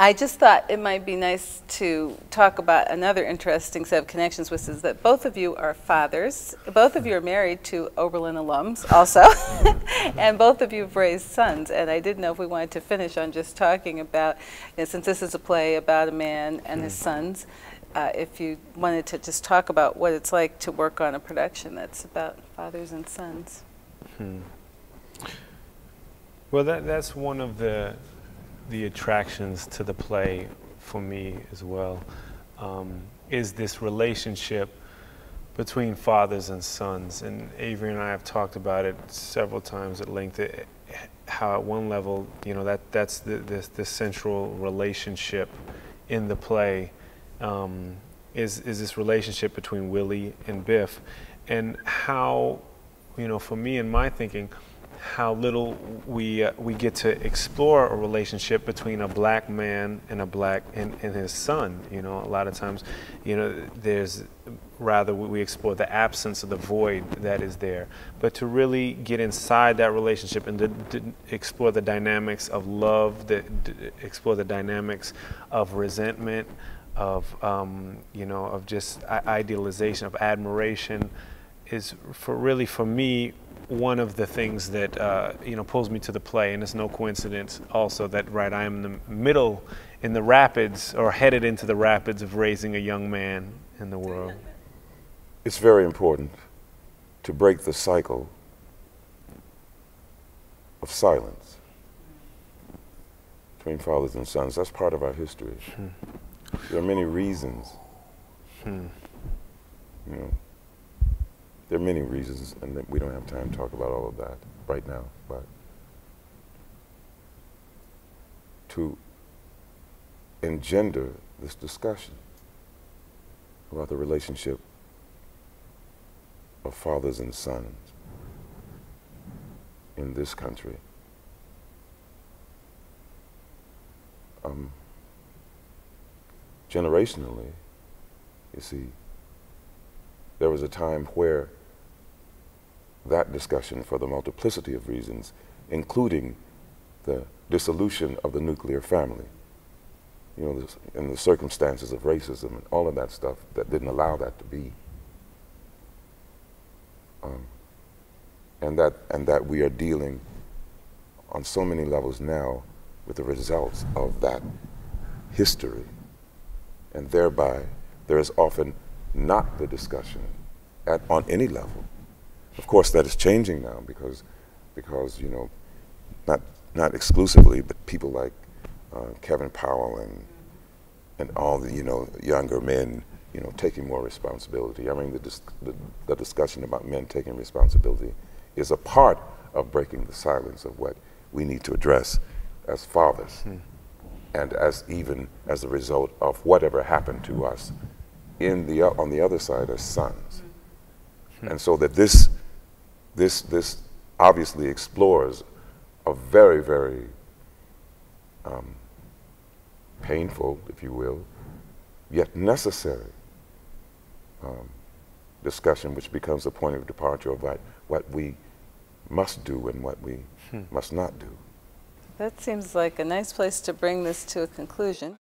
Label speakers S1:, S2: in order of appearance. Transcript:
S1: I just thought it might be nice to talk about another interesting set of connections, which is that both of you are fathers. Both of you are married to Oberlin alums also, and both of you have raised sons. And I didn't know if we wanted to finish on just talking about, since this is a play about a man and his sons, if you wanted to just talk about what it's like to work on a production that's about fathers and sons.
S2: Well, that's one of the attractions to the play for me as well, is this relationship between fathers and sons. And Avery and I have talked about it several times at length, how at one level, you know, that's the central relationship in the play, is this relationship between Willie and Biff, and how, you know, for me in my thinking, how little we get to explore a relationship between a black man and and his son. You know, a lot of times, you know, there's rather we explore the absence of the void that is there. But to really get inside that relationship and to explore the dynamics of love, explore the dynamics of resentment, of you know, of just idealization, of admiration, is for me one of the things that you know, pulls me to the play. And it's no coincidence also that I am in the middle, in the rapids, or headed into the rapids of raising a young man in the world.
S3: It's very important to break the cycle of silence between fathers and sons. That's part of our history. There are many reasons. You know, there are many reasons, and we don't have time to talk about all of that right now, but to engender this discussion about the relationship of fathers and sons in this country. Generationally, you see, there was a time where that discussion, for the multiplicity of reasons, including the dissolution of the nuclear family, you know, and the circumstances of racism and all of that stuff that didn't allow that to be, and that we are dealing on so many levels now with the results of that history, and thereby there is often not the discussion on any level. Of course, that is changing now because you know, not exclusively, but people like Kevin Powell and all the, you know, younger men, you know, taking more responsibility. I mean, the discussion about men taking responsibility is a part of breaking the silence of what we need to address as fathers, and even as a result of whatever happened to us on the other side as sons. And so that this obviously explores a very, very painful, if you will, yet necessary discussion, which becomes a point of departure of what we must do and what we must not do.
S1: That seems like a nice place to bring this to a conclusion.